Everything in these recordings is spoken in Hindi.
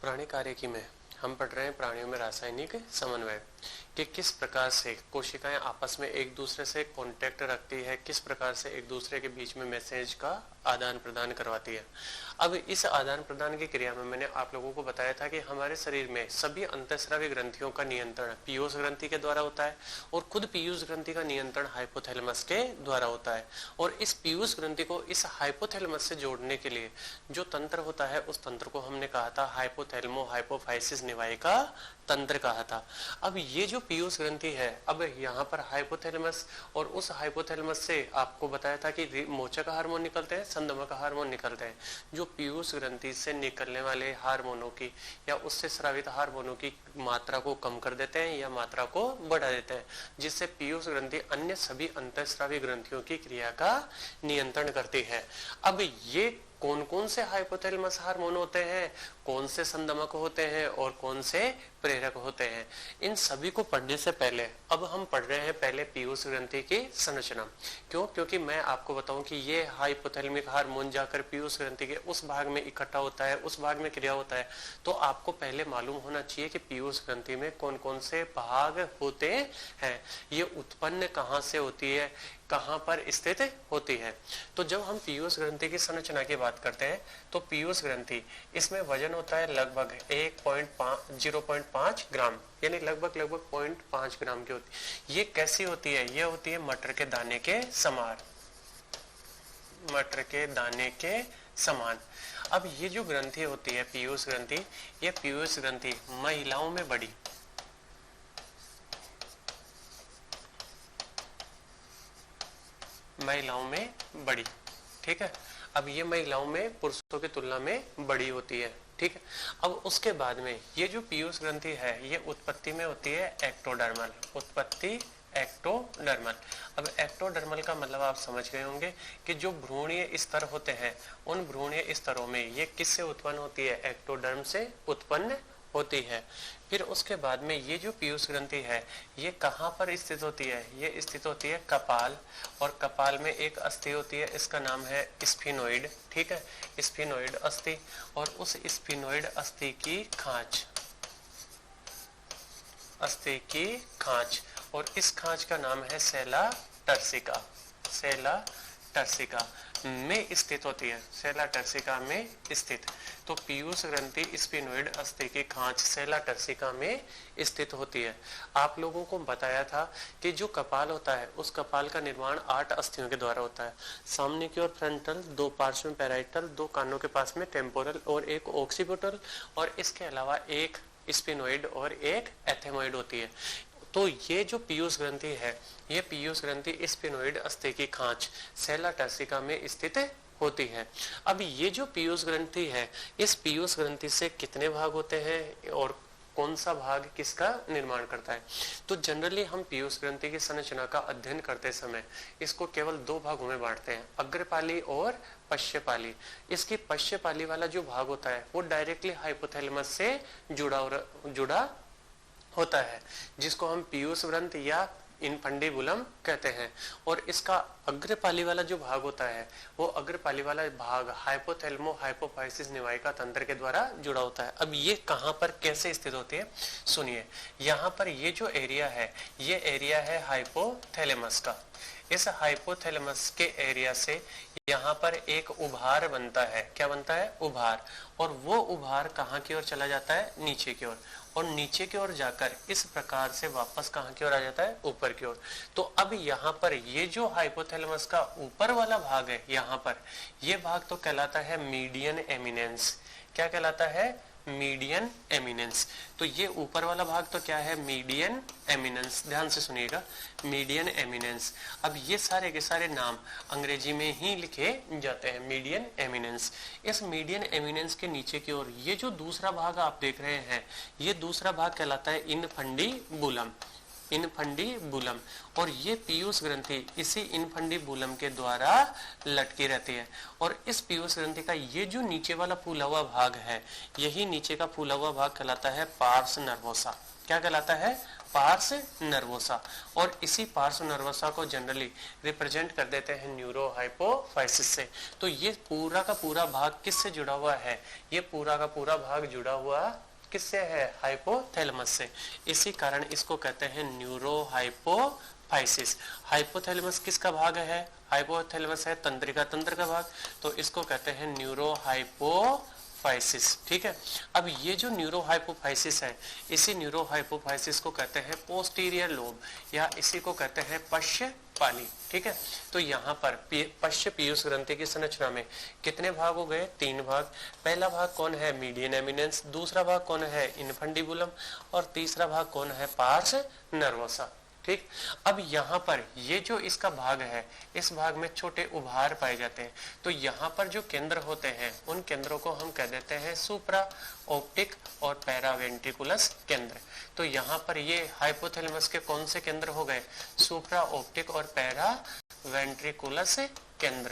प्राणी कार्यकी में हम पढ़ रहे हैं प्राणियों में रासायनिक समन्वय कि किस प्रकार से कोशिकाएं आपस में एक दूसरे से कांटेक्ट रखती है, किस प्रकार से एक दूसरे के बीच में मैसेज का आदान प्रदान करवाती है। अब इस आदान प्रदान की क्रिया में मैंने आप लोगों को बताया था कि हमारे शरीर में सभी अंतःस्रावी ग्रंथियों का नियंत्रण पीयूष ग्रंथि के द्वारा होता है और खुद पीयूष ग्रंथि का नियंत्रण हाइपोथैलेमस के द्वारा होता है। और इस पीयूष ग्रंथि को इस हाइपोथैलेमस से जोड़ने के लिए जो तंत्र होता है उस तंत्र को हमने कहा था हाइपोथैलेमो हाइपोफाइसिस निवाई का तंत्र कहा था। अब ये जो पीयूष ग्रंथि है, अब यहाँ पर हाइपोथैलेमस और उस हाइपोथैलेमस से आपको बताया था कि मोचक हार्मोन निकलते हैं, संदमक हार्मोन निकलते हैं, जो पीयूष ग्रंथि से निकलने वाले हार्मोनों की या उससे स्रावित हार्मोनों की मात्रा को कम कर देते हैं या मात्रा को बढ़ा देते हैं, जिससे पीयूष ग्रंथि अन्य सभी अंतःस्रावी ग्रंथियों की क्रिया का नियंत्रण करती है। अब ये कौन कौन से हाइपोथैलेमस हार्मोन होते हैं, कौन से संदमक होते हैं और कौन से प्रेरक होते हैं, इन सभी को पढ़ने से पहले अब हम पढ़ रहे हैं पहले पीयूष ग्रंथि की संरचना। क्यों? क्योंकि मैं आपको बताऊं कि ये हाइपोथैलेमिक हार्मोन जाकर पीयूष ग्रंथि के उस भाग में इकट्ठा होता है, उस भाग में क्रिया होता है, तो आपको पहले मालूम होना चाहिए कि पीयूष ग्रंथि में कौन कौन से भाग होते हैं, ये उत्पन्न कहाँ से होती है, कहां पर स्थित होती है। तो जब हम पीयूष ग्रंथि की संरचना की बात करते हैं तो पीयूष ग्रंथि इसमें वजन होता है लगभग 0.5 ग्राम, यानी लगभग 0.5 ग्राम की होती है। ये कैसी होती है? ये होती है मटर के दाने के समान, मटर के दाने के समान। अब ये जो ग्रंथि होती है पीयूष ग्रंथि, ये पीयूष ग्रंथि महिलाओं में बड़ी, महिलाओं में बड़ी, ठीक है। अब ये महिलाओं में पुरुषों की तुलना में बड़ी होती है, ठीक है। अब उसके बाद में ये जो पीयूष ग्रंथि है ये उत्पत्ति में होती है एक्टोडर्मल, उत्पत्ति एक्टोडर्मल। अब एक्टोडर्मल का मतलब आप समझ गए होंगे कि जो भ्रूणीय स्तर होते हैं उन भ्रूणीय स्तरों में ये किससे उत्पन्न होती है? एक्टोडर्म से उत्पन्न होती है। फिर उसके बाद में ये जो पीयूष ग्रंथि है ये कहाँ पर स्थित होती है? ये स्थित होती है कपाल, और कपाल में एक अस्थि होती है, इसका नाम है स्फिनोइड, ठीक है, स्फिनोइड अस्थि। और उस स्फिनोइड अस्थि की खांच, अस्थि की खांच, और इस खांच का नाम है सेला टर्सिका, सेला टर्सिका में स्थित होती है, सेला टर्सिका में स्थित। तो पीयूष ग्रंथि स्फिनोइड अस्थि की खांच सेला टर्सिका में स्थित होती है। आप लोगों को बताया था कि जो कपाल होता है उस कपाल का निर्माण 8 अस्थियों के द्वारा होता है। सामने की ओर फ्रंटल, 2 पार्श्व में पैराइटल, 2 कानों के पास में टेम्पोरल और एक ऑक्सीपिटल, और इसके अलावा एक स्फिनोइड और एक एथेमोइड होती है। तो ये जो पीयूष ग्रंथि है ये पीयूष ग्रंथि स्फिनोइड अस्थि की खांच सेला टर्सिका में स्थित होती है। अब ये जो पीयूष ग्रंथि है इस पीयूष ग्रंथि से कितने भाग होते हैं और कौन सा भाग किसका निर्माण करता है? तो जनरली हम पीयूष ग्रंथि की संरचना का अध्ययन करते समय इसको केवल 2 भागों में बांटते हैं, अग्रपाली और पश्चपाली। इसकी पश्चपाली वाला जो भाग होता है वो डायरेक्टली हाइपोथैलेमस से जुड़ा होता है, जिसको हम पीयूष ग्रंथ या इनफंडिबुलम कहते हैं। और इसका अग्रपाली वाला जो भाग होता है वो अग्रपाली वाला भाग हाइपोथैलेमो हाइपोफाइसिस निवायिका तंत्र के द्वारा जुड़ा होता है। अब ये कहां पर कैसे स्थित होती है सुनिए। यहाँ पर ये जो एरिया है ये एरिया है हाइपोथैलेमस का। इस हाइपोथैलेमस के एरिया से यहाँ पर एक उभार बनता है। क्या बनता है? उभार। और वो उभार कहाँ की ओर चला जाता है? नीचे की ओर। और नीचे की ओर जाकर इस प्रकार से वापस कहाँ की ओर आ जाता है? ऊपर की ओर। तो अब यहाँ पर ये जो हाइपोथैलेमस का ऊपर वाला भाग है यहाँ पर ये भाग तो कहलाता है मीडियन एमिनेंस। क्या कहलाता है? Median eminence. तो ये ऊपर वाला भाग तो क्या है? Median eminence. ध्यान से सुनिएगा, मीडियन एमिनेंस। अब ये सारे के सारे नाम अंग्रेजी में ही लिखे जाते हैं, मीडियन एमिनेंस। इस मीडियन एमिनेंस के नीचे की ओर ये जो दूसरा भाग आप देख रहे हैं ये दूसरा भाग कहलाता है इनफंडिबुलम, इनफंडिबुलम। और ये पीयूष ग्रंथि इसी इनफंडिबुलम के द्वारा लटकी रहती है। और इस पीयूष ग्रंथि का ये जो नीचे वाला फूला हुआ भाग है यही नीचे का फूला हुआ भाग कहलाता है पार्स नर्वोसा। क्या कहलाता है? पार्स नर्वोसा, और इसी पार्स नर्वोसा को जनरली रिप्रेजेंट कर देते हैं न्यूरो हाइपोफाइसिस से। तो ये पूरा का पूरा भाग किससे जुड़ा हुआ है? ये पूरा का पूरा भाग जुड़ा हुआ किससे है? हाइपोथैलेमस से। इसी कारण इसको कहते हैं न्यूरो हाइपोफाइसिस। हाइपोथैलेमस किसका भाग है? हाइपोथैलेमस है तंत्रिका तंत्र का भाग, तो इसको कहते हैं न्यूरो हाइपोफाइसिस। ठीक है, अब ये जो न्यूरो हाइपोफाइसिस है, इसी न्यूरो हाइपोफाइसिस को कहते हैं पोस्टीरियर लोब, या इसी को कहते हैं पश्च पाली। ठीक है, तो यहाँ पर पश्च पीयूष ग्रंथि की संरचना में कितने भाग हो गए? 3 भाग। पहला भाग कौन है? Median eminence. दूसरा भाग कौन है? इनफंडिबुलम। और तीसरा भाग कौन है? Pars nervosa. ठीक, अब यहाँ पर ये जो इसका भाग है, इस भाग में छोटे उभार पाए जाते हैं। तो यहाँ पर जो केंद्र होते हैं, उन केंद्रों को हम कह देते हैं सुप्रा ऑप्टिक और पैरावेंट्रिकुलस केंद्र। तो यहाँ पर ये हाइपोथैलेमस के कौन से केंद्र हो गए? सुप्रा ऑप्टिक और पैरावेंट्रिकुलस केंद्र।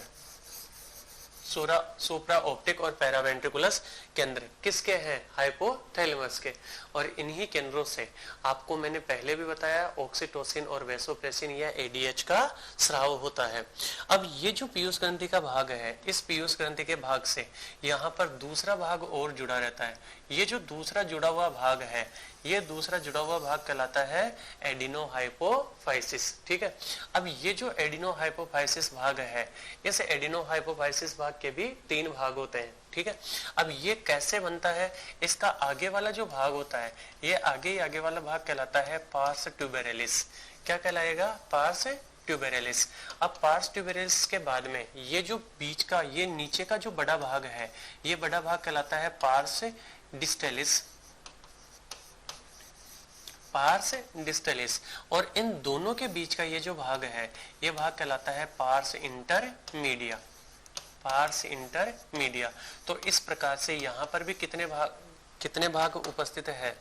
सुप्रा ऑप्टिक और पैरावेंट्रिकुलस केंद्र किसके हैं? हाइपोथैलेमस के। और इन्हीं केंद्रों से आपको मैंने पहले भी बताया ऑक्सीटोसिन और वैसोप्रेसिन या एडीएच का स्राव होता है। अब ये जो पीयूष ग्रंथि का भाग है, इस पीयूष ग्रंथि के भाग से यहाँ पर दूसरा भाग और जुड़ा रहता है। ये जो दूसरा जुड़ा हुआ भाग है, ये दूसरा जुड़ा हुआ भाग कहलाता है एडिनोहाइपोफाइसिस। ठीक है, अब ये जो एडिनोहाइपोफाइसिस भाग है, इस एडिनोहाइपोफाइसिस भाग के भी 3 भाग होते हैं। ठीक है, अब ये कैसे बनता है? इसका आगे वाला जो भाग होता है, ये आगे वाला भाग कहलाता है पार्स ट्यूबेरेलिस। क्या कहलाएगा? पार्स ट्यूबेरेलिस। अब पार्स ट्यूबेरेलिस के बाद में ये जो बीच का, ये नीचे का जो बड़ा भाग है, ये बड़ा भाग कहलाता है पार्स डिस्टेलिस। Parse distalis. और इन दोनों के बीच का ये जो भाग है, ये भाग कहलाता है पार्स इंटरमीडिया। Parse intermedia. तो इस प्रकार से यहाँ पर भी कितने भाग उपस्थित है?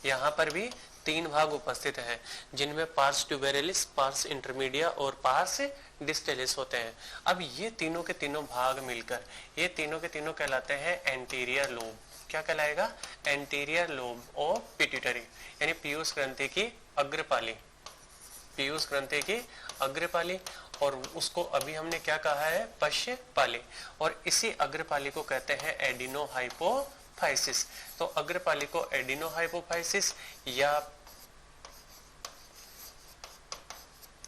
यहाँ पर भी 3 भाग उपस्थित हैं, जिनमें पार्स ट्यूबेरेलिस, पार्स इंटरमीडिया और पार्स डिस्टेलिस होते हैं। अब ये तीनों के तीनों भाग मिलकर ये तीनों के तीनों कहलाते हैं एंटीरियर लोब। क्या कहलाएगा? एंटीरियर लोब ऑफ पिट्यूटरी, यानी पीयूष ग्रंथि की अग्रपाली। पीयूष ग्रंथि की अग्रपाली, और उसको अभी हमने क्या कहा है? पश्च पाली। और इसी अग्रपाली को कहते हैं एडिनोहाइपोफाइसिस। तो अग्रपाली को एडिनोहाइपोफाइसिस या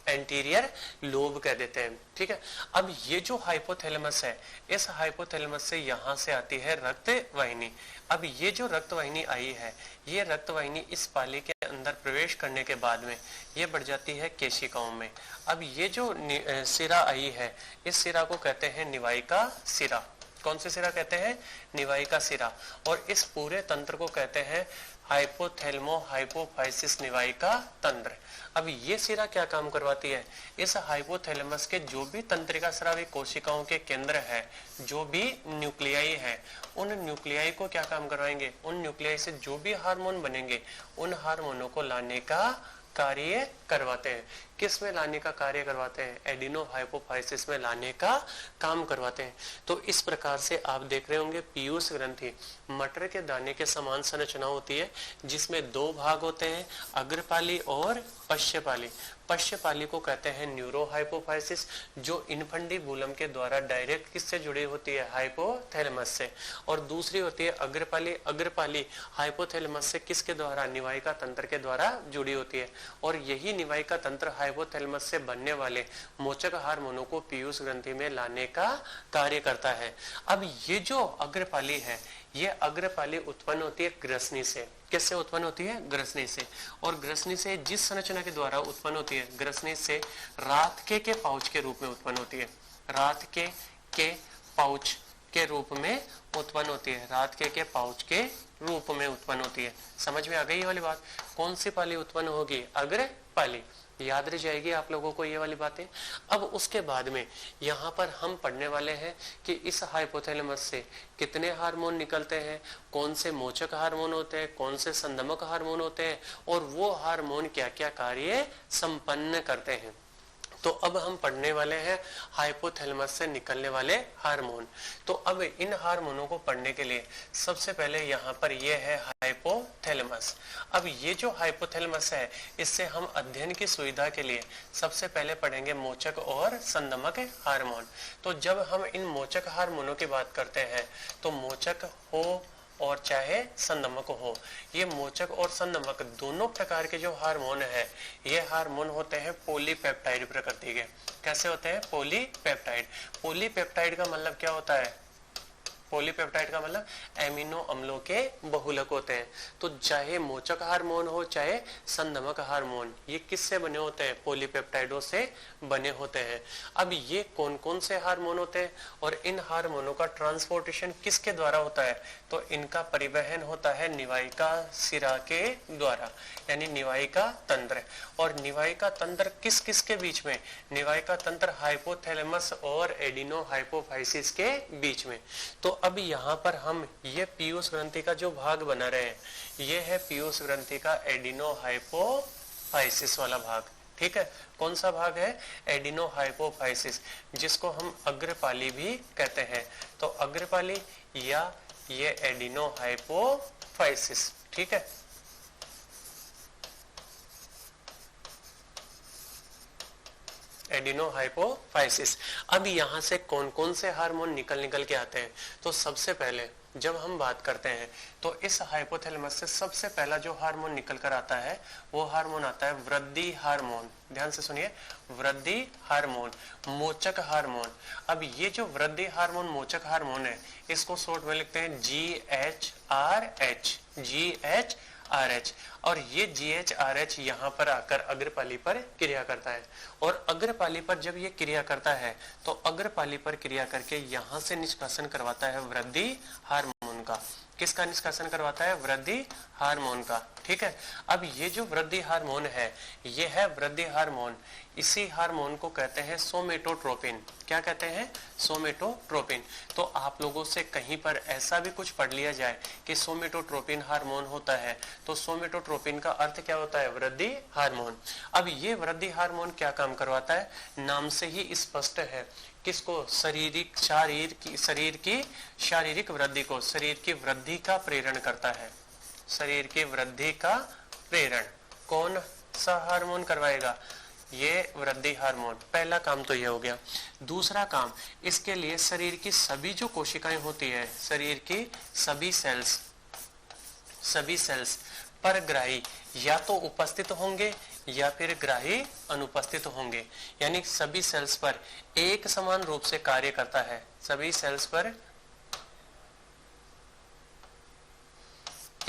एंटीरियर लोब कह देते हैं। ठीक है, अब ये जो हाइपोथैलेमस है, इस हाइपोथैलेमस से यहाँ से आती है रक्त वाहिनी। अब ये जो रक्त वाहिनी आई है, ये रक्त वाहिनी इस पाली के अंदर प्रवेश करने के बाद में ये बढ़ जाती है केशिकाओं में। अब ये जो सिरा आई है, इस सिरा को कहते हैं निवायिका सिरा। कौन से सिरा कहते हैं? निवायिका सिरा। और इस पूरे तंत्र को कहते हैं हाइपोथैलेमो हाइपोफाइसिस निवायिका तंत्र। अब ये सिरा क्या काम करवाती है? इस हाइपोथैलेमस के जो भी तंत्रिका स्रावी कोशिकाओं के केंद्र है, जो भी न्यूक्लियाई है, उन न्यूक्लियाई को क्या काम करवाएंगे? उन न्यूक्लियाई से जो भी हार्मोन बनेंगे, उन हार्मोनों को लाने का कार्य करवाते हैं। किस में लाने का कार्य करवाते हैं? एडिनोहाइपोफाइसिस में लाने का काम करवाते हैं। तो इस प्रकार से आप देख रहे होंगे पीयूष ग्रंथि मटर के दाने के समान संरचना होती है, जिसमें 2 भाग होते हैं, अग्रपाली और पश्चपाली। पश्चपाली को कहते हैं न्यूरोहाइपोफाइसिस, जो इनफंडिबुलम के द्वारा डायरेक्ट किससे जुड़ी होती है? हाइपोथैलेमस से। और दूसरी होती है अग्रपाली। अग्रपाली हाइपोथैलेमस से किसके द्वारा? निवायिका तंत्र के द्वारा जुड़ी होती है। और यही निवायिका तंत्र हाइपोथैलेमस से बनने वाले मोचक हार्मोनों को पीयूष ग्रंथि में लाने का कार्य करता है। अब ये जो अग्रपाली है, ये अग्रपाली उत्पन्न होती है ग्रसनी से। किससे उत्पन्न होती है? ग्रसनी से। और ग्रसनी से जिस संरचना के द्वारा उत्पन्न होती है, ग्रसनी से रातके के पाउच के रूप में उत्पन्न होती है। रातके के पाउच के रूप में उत्पन्न होती है। रातके के पाउच के रूप में उत्पन्न होती है। समझ में आ गई ये वाली बात? कौन सी पाली उत्पन्न होगी? अग्रपाली। याद रह जाएगी आप लोगों को ये वाली बातें। अब उसके बाद में यहाँ पर हम पढ़ने वाले हैं कि इस हाइपोथैलेमस से कितने हार्मोन निकलते हैं, कौन से मोचक हार्मोन होते हैं, कौन से संदमक हार्मोन होते हैं, और वो हार्मोन क्या क्या कार्य संपन्न करते हैं। तो अब हम पढ़ने वाले हैं हाइपोथैलेमस से निकलने वाले हार्मोन। तो अब इन हार्मोनों को पढ़ने के लिए सबसे पहले यहाँ पर ये है हाइपोथैलेमस। अब ये जो हाइपोथैलेमस है, इससे हम अध्ययन की सुविधा के लिए सबसे पहले पढ़ेंगे मोचक और संदमक हार्मोन। तो जब हम इन मोचक हार्मोनों की बात करते हैं तो मोचक हो और चाहे संदमक हो, ये मोचक और संदमक दोनों प्रकार के जो हार्मोन है, ये हार्मोन होते हैं पॉलीपेप्टाइड प्रकृति के। कैसे होते हैं? पॉलीपेप्टाइड। पॉलीपेप्टाइड का मतलब क्या होता है? पॉलीपेप्टाइड का मतलब एमिनो अम्लों के बहुलक होते हैं। तो चाहे मोचक हार्मोन हो चाहे संदमक हार्मोन, ये किससे बने होते हैं? पॉलीपेप्टाइडों से बने होते हैं। अब ये कौन कौन से हार्मोन होते हैं और इन हार्मोनों का ट्रांसपोर्टेशन किसके द्वारा होता है? तो इनका परिवहन होता है निवायिका शिरा के द्वारा, यानी निवायिका तंत्र। और निवायिका तंत्र किस किस के बीच में? निवायिका तंत्र हाइपोथैलेमस और एडिनो हाइपोफाइसिस के बीच में। तो अब यहाँ पर हम ये पीयूष ग्रंथि का जो भाग बना रहे हैं, ये है पीयूष ग्रंथि का एडिनो हाइपोफाइसिस वाला भाग। ठीक है, कौन सा भाग है? एडिनो हाइपोफाइसिस, जिसको हम अग्रपाली भी कहते हैं। तो अग्रपाली या ये एडिनो हाइपोफाइसिस। ठीक है, एडिनो हाइपोफाइसिस। अब यहाँ से कौन कौन से हार्मोन निकल के आते हैं? तो सबसे पहले जब हम बात करते हैं तो इस हाइपोथैलेमस से सबसे पहला जो हार्मोन निकल कर आता है वो हार्मोन आता है वृद्धि हार्मोन। ध्यान से सुनिए, वृद्धि हार्मोन, मोचक हार्मोन। अब ये जो वृद्धि हार्मोन मोचक हार्मोन है, इसको शॉर्ट में लिखते हैं GHRH, GHRH। और ये GHRH यहाँ पर आकर अग्रपाली पर क्रिया करता है। और अग्रपाली पर जब ये क्रिया करता है तो अग्रपाली पर क्रिया करके यहाँ से निष्कासन करवाता है वृद्धि हार्मोन का। किसका निष्कासन करवाता है? वृद्धि हार्मोन का। ठीक है, अब ये जो वृद्धि हार्मोन है, ये है वृद्धि हार्मोन। इसी हार्मोन को कहते हैं सोमेटोट्रोपिन। क्या कहते हैं? सोमेटोट्रोपिन। तो आप लोगों से कहीं पर ऐसा भी कुछ पढ़ लिया जाए कि सोमेटोट्रोपिन हार्मोन होता है, तो सोमेटोट्रोपिन का अर्थ क्या होता है? वृद्धि हार्मोन। अब ये वृद्धि हार्मोन क्या काम करवाता है? नाम से ही स्पष्ट है। किसको? शरीर की शारीरिक वृद्धि को, शरीर की वृद्धि का प्रेरण करता है। शरीर की वृद्धि का प्रेरण कौन सा हार्मोन करवाएगा? ये वृद्धि हार्मोन। पहला काम तो ये हो गया। दूसरा काम, इसके लिए शरीर की सभी जो कोशिकाएं होती है, शरीर की सभी सेल्स परग्राही या तो उपस्थित होंगे या फिर ग्राही अनुपस्थित होंगे, यानी सभी सेल्स पर एक समान रूप से कार्य करता है। सभी सेल्स पर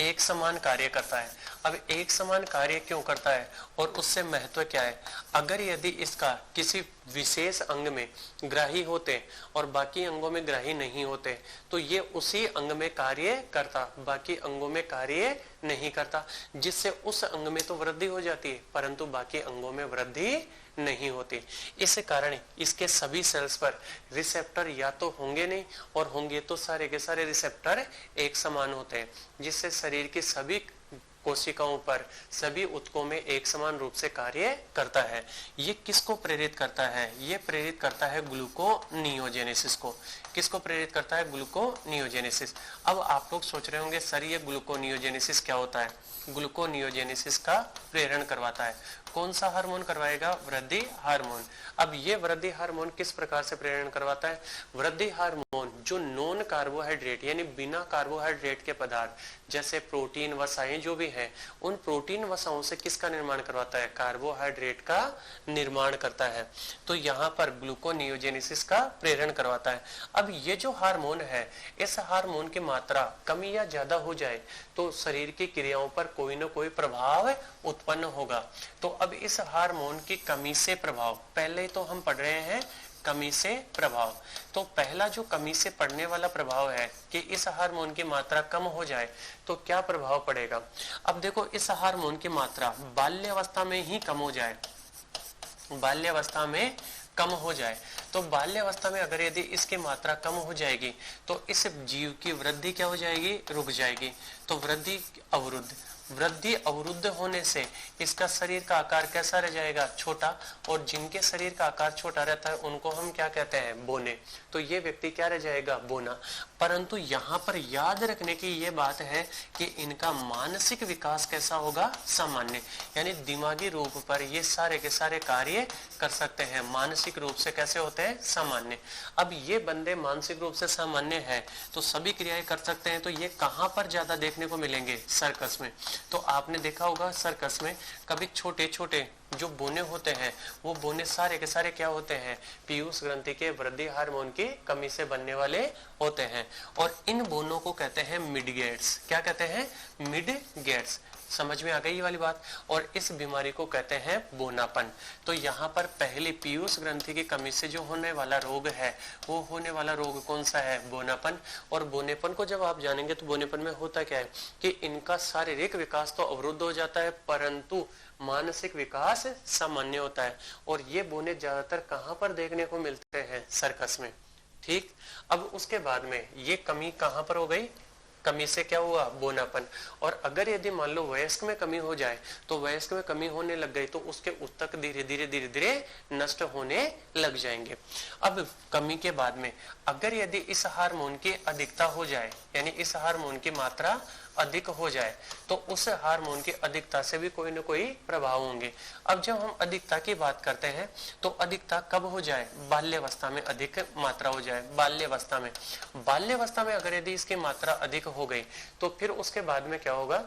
एक समान कार्य करता है। अब एक समान कार्य क्यों करता है और उससे महत्व क्या है? अगर यदि इसका किसी विशेष अंग में ग्राही होते और बाकी अंगों में ग्राही नहीं होते तो ये उसी अंग में कार्य करता, बाकी अंगों में कार्य नहीं करता, जिससे उस अंग में तो वृद्धि हो जाती है परंतु बाकी अंगों में वृद्धि नहीं होती। इस कारण इसके सभी सेल्स पर रिसेप्टर या तो होंगे नहीं, और होंगे तो सारे के सारे रिसेप्टर एक समान होते हैं, जिससे शरीर की सभी कोशिकाओं पर, सभी ऊतकों में एक समान रूप से कार्य करता है। ये किसको प्रेरित करता है? ये प्रेरित करता है ग्लूकोनियोजेनेसिस को। किसको प्रेरित करता है? ग्लूकोनियोजेनेसिस। अब आप लोग सोच रहे होंगे सर ये ग्लूकोनियोजेनेसिस क्या होता है? ग्लूकोनियोजेनेसिस का प्रेरण करवाता है। कौन सा हार्मोन करवाएगा? वृद्धि हार्मोन। अब ये वृद्धि हार्मोन किस प्रकार से प्रेरण करवाता है? वृद्धि हार्मोन जो नॉन कार्बोहाइड्रेट यानी बिना कार्बोहाइड्रेट के पदार्थ जैसे प्रोटीन वसाएं जो भी हैं, उन प्रोटीन वसाओं से किसका निर्माण करवाता है? कार्बोहाइड्रेट का निर्माण करता है। तो यहाँ पर ग्लूकोनियोजेनेसिस का प्रेरण करवाता है। अब ये जो हार्मोन है, इस हार्मोन की मात्रा कम या ज्यादा हो जाए तो शरीर की क्रियाओं पर कोई ना कोई प्रभाव उत्पन्न होगा। तो अब इस हार्मोन की कमी से प्रभाव, पहले तो हम पढ़ रहे हैं कमी से प्रभाव। तो पहला जो कमी से पड़ने वाला प्रभाव है कि इस हार्मोन की मात्रा कम हो जाए तो क्या प्रभाव पड़ेगा? अब देखो, इस हार्मोन की मात्रा बाल्यावस्था में ही कम हो जाए, बाल्यावस्था में कम हो जाए तो बाल्यावस्था में अगर यदि इसकी मात्रा कम हो जाएगी तो इस जीव की वृद्धि क्या हो जाएगी, रुक जाएगी। तो वृद्धि अवरुद्ध होने से इसका शरीर का आकार कैसा रह जाएगा, छोटा। और जिनके शरीर का आकार छोटा रहता है उनको हम क्या कहते हैं, बोने। तो ये व्यक्ति क्या रह जाएगा, बोना। परंतु यहाँ पर याद रखने की ये बात है कि इनका मानसिक विकास कैसा होगा, सामान्य। यानी दिमागी रूप पर ये सारे के सारे कार्य कर सकते हैं, मानसिक रूप से कैसे होते हैं, सामान्य। अब ये बंदे मानसिक रूप से सामान्य है तो सभी क्रियाएं कर सकते हैं, तो ये कहाँ पर ज्यादा देखने को मिलेंगे, सर्कस में। तो आपने देखा होगा सर्कस में कभी छोटे छोटे जो बोने होते हैं वो बोने सारे के सारे क्या होते हैं, पीयूष ग्रंथि के वृद्धि हार्मोन की कमी से बनने वाले होते हैं। और इन बोनों को कहते हैं मिडगेट्स। क्या कहते हैं, मिडगेट्स। समझ में आ गई ये वाली बात। और इस बीमारी को कहते हैं बोनापन। तो यहाँ पर पहले पीयूष ग्रंथि की कमी से जो होने वाला रोग है वो होने वाला रोग कौन सा है, बोनापन। और बोनेपन को जब आप जानेंगे तो बोनेपन में होता क्या है कि इनका शारीरिक विकास तो अवरुद्ध हो जाता है परंतु मानसिक विकास सामान्य होता है। और ये बोने ज्यादातर कहाँ पर देखने को मिलते हैं, सर्कस में। ठीक। अब उसके बाद में ये कमी कहाँ पर हो गई, कमी से क्या हुआ, बोनापन। और अगर यदि मान लो वयस्क में कमी हो जाए तो वयस्क में कमी होने लग गई तो उसके ऊतक धीरे धीरे नष्ट होने लग जाएंगे। अब कमी के बाद में अगर यदि इस हार्मोन की अधिकता हो जाए, यानी इस हार्मोन की मात्रा अधिक हो जाए तो उस हार्मोन की अधिकता से भी कोई न कोई प्रभाव होंगे। अब जब हम अधिकता की बात करते हैं तो अधिकता कब हो जाए, बाल्यावस्था में अधिक मात्रा हो जाए। बाल्यावस्था में अगर यदि इसकी मात्रा अधिक हो गई तो फिर उसके बाद में क्या होगा,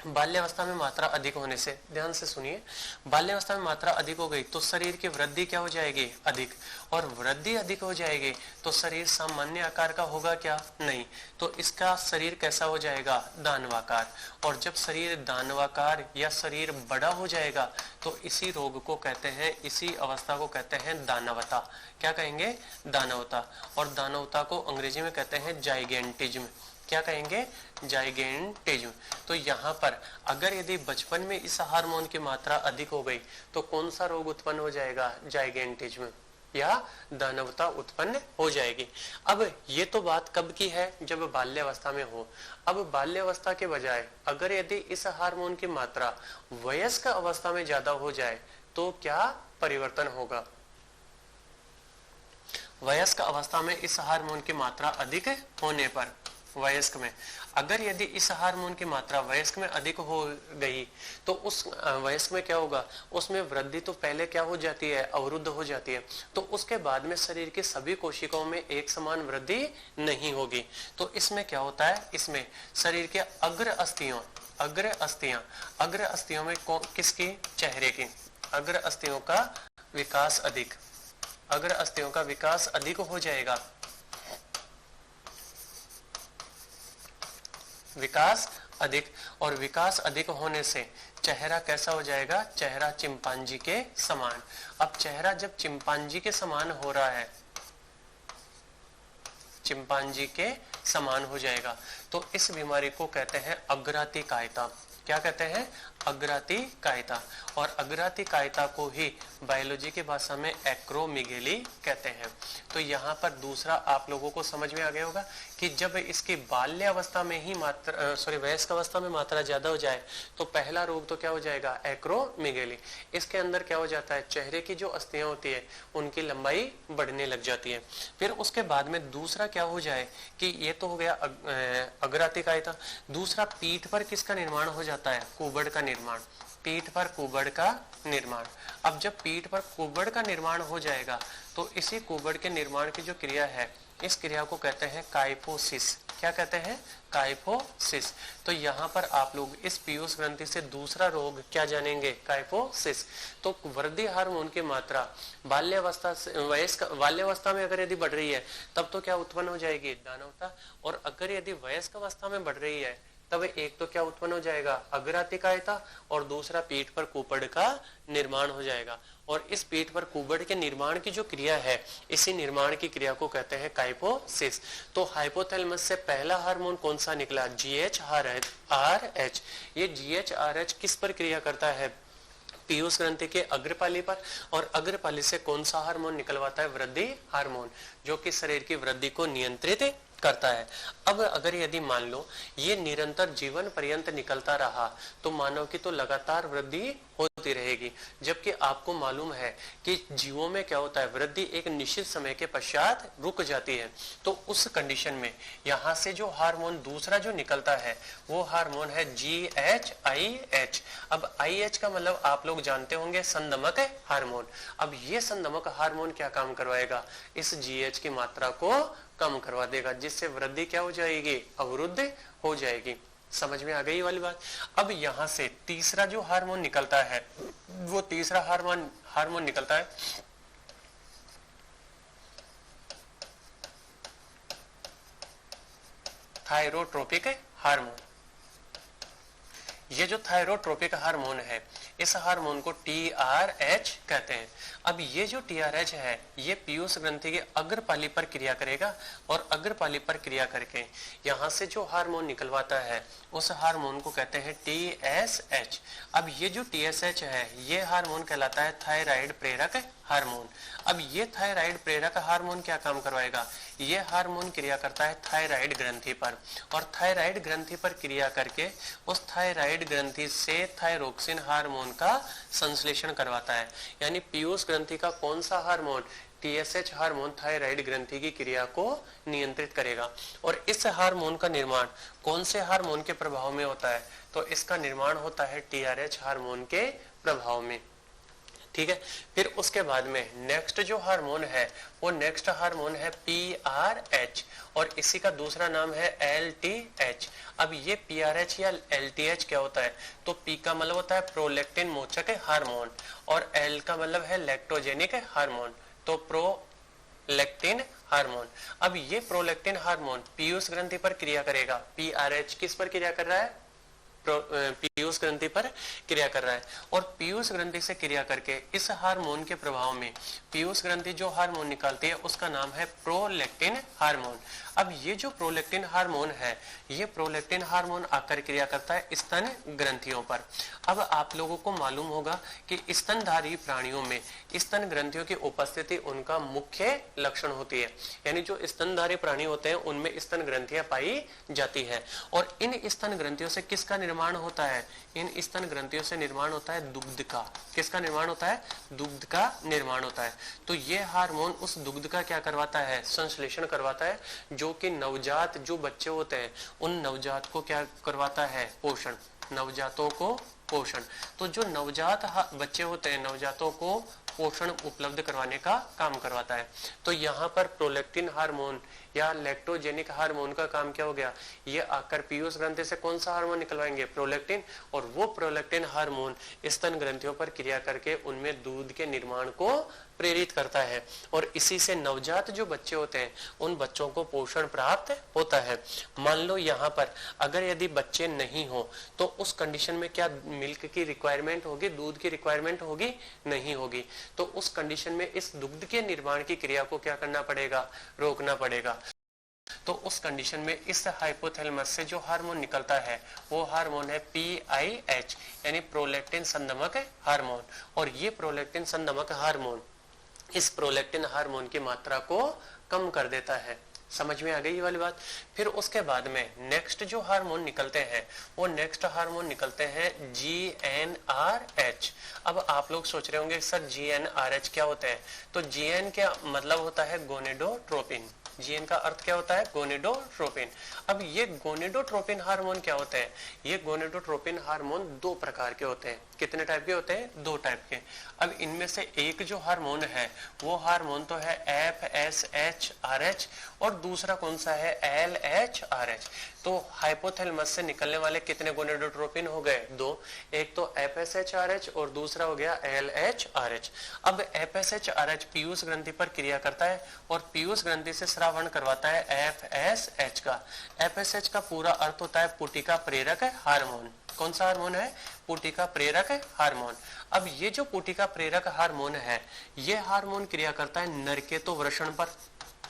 बाल्यावस्था में मात्रा अधिक होने से, ध्यान से सुनिए, बाल्यावस्था में मात्रा अधिक हो गई तो शरीर की वृद्धि क्या हो जाएगी, अधिक। और वृद्धि अधिक हो जाएगी तो शरीर सामान्य आकार का होगा क्या, नहीं। तो इसका शरीर कैसा हो जाएगा, दानवाकार। और जब शरीर दानवाकार या शरीर बड़ा हो जाएगा तो इसी रोग को कहते हैं, इसी अवस्था को कहते हैं दानवता। क्या कहेंगे, दानवता। और दानवता को अंग्रेजी में कहते हैं जाइगेंटिज्म। क्या कहेंगे, जाइगेंटिज्म। तो यहाँ पर अगर यदि बचपन में इस हार्मोन की मात्रा अधिक हो गई तो कौन सा रोग उत्पन्न हो जाएगा, जाइगेंटिज्म या दानवता उत्पन्न हो जाएगी। अब ये तो बात कब की है, जब बाल्यावस्था में हो। अब बाल्यावस्था के बजाय अगर यदि इस हार्मोन की मात्रा वयस्क अवस्था में ज्यादा हो जाए तो क्या परिवर्तन होगा, वयस्क अवस्था में इस हार्मोन की मात्रा अधिक होने पर, वयस्क में अगर यदि इस हार्मोन की मात्रा वयस्क में अधिक हो गई तो उस वयस्क में क्या होगा, उसमें वृद्धि तो पहले क्या हो जाती है, अवरुद्ध हो जाती है। तो उसके बाद में शरीर की सभी कोशिकाओं में एक समान वृद्धि नहीं होगी। तो इसमें क्या होता है, इसमें शरीर के अग्र अस्थियों में किसकी, चेहरे की अग्र अस्थियों का विकास अधिक, अग्र अस्थियों का विकास अधिक हो जाएगा। विकास अधिक, और विकास अधिक होने से चेहरा कैसा हो जाएगा, चेहरा चिंपांजी के समान। अब चेहरा जब चिंपांजी के समान हो रहा है, चिंपांजी के समान हो जाएगा तो इस बीमारी को कहते हैं अग्रातिकायता। क्या कहते हैं, अग्रातिकायता। और अग्रातिकायता को ही बायोलॉजी की भाषा में एक्रोमेगेली कहते हैं। तो यहाँ पर दूसरा आप लोगों को समझ में आ गया होगा कि जब इसकी बाल्यावस्था में ही मात्रा वयस्क अवस्था में मात्रा ज्यादा हो जाए तो पहला रोग तो क्या हो जाएगा, एक्रोमेगेली। इसके अंदर क्या हो जाता है, चेहरे की जो अस्थियां होती है उनकी लंबाई बढ़ने लग जाती है। फिर उसके बाद में दूसरा क्या हो जाए कि ये तो हो गया अग्रातिकायता। दूसरा पीठ पर किसका निर्माण हो जाता है, कुबड़ का निर्माण, पीठ पर कुबड़ का निर्माण। अब जब पीठ पर कुबड़ का निर्माण हो जाएगा तो इसी कुबड़ के निर्माण की जो क्रिया है इस क्रिया को कहते हैं काइफोसिस। क्या कहते हैं, काइफोसिस। तो यहाँ पर आप लोग इस पीयूष ग्रंथि से दूसरा रोग क्या जानेंगे, काइफोसिस। तो वृद्धि हार्मोन की मात्रा बाल्यावस्था से बाल्यावस्था में अगर यदि बढ़ रही है तब तो क्या उत्पन्न हो जाएगी, दानवता। और अगर यदि वयस्क अवस्था में बढ़ रही है तब एक तो क्या उत्पन्न हो जाएगा, अग्रातिकायता, और दूसरा पीठ पर कुबड़ का निर्माण हो जाएगा। और इस पीठ पर कुबड़ के निर्माण की जो क्रिया है इसी निर्माण की क्रिया को कहते हैं काइफोसिस। तो हाइपोथैलेमस से पहला हार्मोन कौन सा निकला, GHRH। ये GHRH किस पर क्रिया करता है, पीयूष ग्रंथि के अग्रपाली पर, और अग्रपाली से कौन सा हार्मोन निकलवाता है? वृद्धि हार्मोन, जो कि शरीर की वृद्धि को नियंत्रित करता है। अब अगर यदि मान लो ये निरंतर जीवन पर्यंत निकलता रहा तो मानव की तो लगातार वृद्धि होती रहेगी, जबकि आपको मालूम है कि जीवों में क्या होता है, वृद्धि एक निश्चित समय के पश्चात रुक जाती है। तो उस कंडीशन में यहाँ से जो हार्मोन दूसरा जो निकलता है वो हार्मोन है GHIH। अब IH का मतलब आप लोग जानते होंगे, संदमक हार्मोन। अब ये संदमक हार्मोन क्या काम करवाएगा? इस GH की मात्रा को कम करवा देगा, जिससे वृद्धि क्या हो जाएगी? अवरुद्ध हो जाएगी। समझ में आ गई वाली बात। अब यहां से तीसरा जो हार्मोन निकलता है, वो तीसरा हार्मोन निकलता है थायरोट्रोपिक हार्मोन। ये जो थायरोट्रोपिक हार्मोन है, इस हार्मोन को TRH कहते हैं। अब ये जो TRH है, ये पीयूष ग्रंथि के अग्रपाली पर क्रिया करेगा, और अग्रपाली पर क्रिया करके यहाँ से जो हार्मोन निकलवाता है उस हार्मोन को कहते हैं TSH। अब ये जो TSH है, ये हार्मोन कहलाता है थायराइड प्रेरक हार्मोन। अब ये थायराइड प्रेरक हार्मोन क्या काम करवाएगा? ये हार्मोन क्रिया करता है थायराइड ग्रंथि पर, और थायराइड ग्रंथि पर क्रिया करके उस थायराइड ग्रंथि से थायरोक्सिन हार्मोन का संश्लेषण करवाता है। यानी पीयूष ग्रंथि का कौन सा हार्मोन? TSH हार्मोन थायराइड ग्रंथि की क्रिया को नियंत्रित करेगा। और इस हार्मोन का निर्माण कौन से हार्मोन के प्रभाव में होता है? तो इसका निर्माण होता है TRH हार्मोन के प्रभाव में। ठीक है। फिर उसके बाद में नेक्स्ट जो हार्मोन है वो नेक्स्ट हार्मोन है PRH, और इसी का दूसरा नाम है LTH। अब ये PRH या LTH क्या होता है? तो P का मतलब होता है प्रोलैक्टिन मोचक हार्मोन, और L का मतलब है लैक्टोजेनिक हार्मोन, तो प्रोलैक्टिन हार्मोन। अब ये प्रोलैक्टिन हार्मोन पीयूष ग्रंथि पर क्रिया करेगा। PRH किस पर क्रिया कर रहा है? पीयूष ग्रंथि पर क्रिया कर रहा है, और पीयूष ग्रंथि से क्रिया करके इस हार्मोन के प्रभाव में पीयूष ग्रंथि जो हार्मोन निकालती है उसका नाम है प्रोलैक्टिन हार्मोन। अब ये जो प्रोलैक्टिन हार्मोन है, ये प्रोलैक्टिन हार्मोन आकर क्रिया करता है स्तन ग्रंथियों पर। अब आप लोगों को मालूम होगा कि स्तनधारी प्राणियों में स्तन ग्रंथियों की उपस्थिति उनका मुख्य लक्षण होती है। यानी जो स्तनधारी प्राणी होते हैं उनमें स्तन ग्रंथियां पाई जाती है, और इन स्तन ग्रंथियों से किसका निर्माण होता है? इन स्तन ग्रंथियों से निर्माण होता है दुग्ध का। किसका निर्माण होता है? दुग्ध का निर्माण होता है। तो ये हार्मोन उस दुग्ध का क्या करवाता है? संश्लेषण करवाता है, जो कि नवजात जो बच्चे होते हैं उन नवजात को क्या करवाता है? पोषण, नवजातों को पोषण। तो जो नवजात बच्चे होते हैं, नवजातों को पोषण उपलब्ध करवाने का काम करवाता है। तो यहाँ पर प्रोलैक्टिन हार्मोन या लैक्टोजेनिक हार्मोन का काम क्या हो गया? ये आकर पीयूष ग्रंथि से कौन सा हार्मोन निकलवाएंगे? प्रोलैक्टिन, और वो प्रोलैक्टिन हार्मोन स्तन ग्रंथियों पर क्रिया करके उनमें दूध के निर्माण को प्रेरित करता है, और इसी से नवजात जो बच्चे होते हैं उन बच्चों को पोषण प्राप्त होता है। मान लो यहाँ पर अगर यदि बच्चे नहीं हो तो उस कंडीशन में क्या मिल्क की रिक्वायरमेंट होगी? दूध की रिक्वायरमेंट होगी? नहीं होगी। तो उस कंडीशन में इस दुग्ध के निर्माण की क्रिया को क्या करना पड़ेगा? रोकना पड़ेगा। तो उस कंडीशन में इस हाइपोथैलेमस से जो हार्मोन निकलता है वो हार्मोन है PIH, यानी प्रोलैक्टिन संदमक हार्मोन। और ये प्रोलैक्टिन संदमक हार्मोन इस प्रोलैक्टिन हार्मोन की मात्रा को कम कर देता है। समझ में आ गई ये वाली बात। फिर उसके बाद में नेक्स्ट जो हार्मोन निकलते हैं वो नेक्स्ट हार्मोन निकलते हैं GnRH। अब आप लोग सोच रहे होंगे सर GnRH क्या होता है? तो GN क्या मतलब होता है? गोनेडोट्रोपिन। GN का अर्थ क्या होता है? गोनेडोट्रोपिन। अब ये गोनेडोट्रोपिन हार्मोन क्या होते हैं? ये गोनेडोट्रोपिन हार्मोन दो प्रकार के होते हैं। कितने टाइप के होते हैं? दो टाइप के। अब इनमें से एक जो हार्मोन है वो हार्मोन तो है FSHRH, और दूसरा कौन सा है? LHRH। तो हाइपोथैलेमस से निकलने वाले कितने गोनेडोट्रोपिन हो गए? दो। एक तो FSHRH और दूसरा हो गया LHRH। अब FSHRH पीयूष ग्रंथि पर क्रिया करता है और पीयूष ग्रंथि से श्रावण करवाता है FSH का। FSH का पूरा अर्थ होता है पुटिका प्रेरक हार्मोन। कौन सा हार्मोन है? पुटिका प्रेरक हार्मोन। अब ये जो पुटिका प्रेरक हार्मोन है ये हार्मोन क्रिया करता है नरकेतु वृषण पर।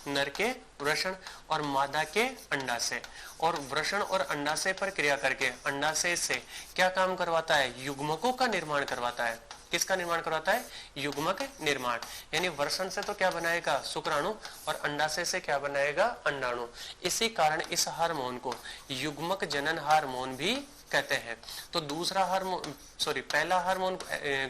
नर के वृषण और मादा के अंडाशय, और वृषण और अंडाशय पर क्रिया करके अंडाशय से क्या काम करवाता है, युग्मकों का निर्माण करवाता है। किसका निर्माण करवाता है, युग्मक निर्माण। यानी वृषण से तो क्या बनाएगा, शुक्राणु, और अंडाशय से क्या बनाएगा, अंडाणु। इसी कारण इस हार्मोन को युग्मक जनन हार्मोन भी कहते हैं। तो दूसरा हार्मोन पहला हार्मोन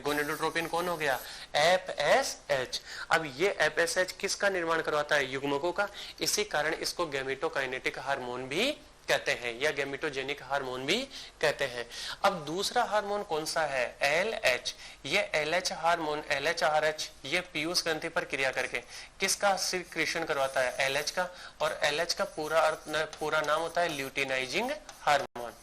गोनेडोट्रोपिन कौन हो गया, FSH। अब ये FSH किसका निर्माण करवाता है, युग्मकों का। इसी कारण इसको गैमेटोकाइनेटिक हार्मोन भी कहते हैं या गैमेटोजेनिक हार्मोन भी कहते हैं। अब दूसरा हार्मोन कौन सा है, LH। ये LH हार्मोन LHRH ये पीयूष ग्रंथि पर क्रिया करके किसका सिक्रीशन करवाता है, LH का। और LH का पूरा नाम होता है ल्यूटिनाइजिंग हार्मोन,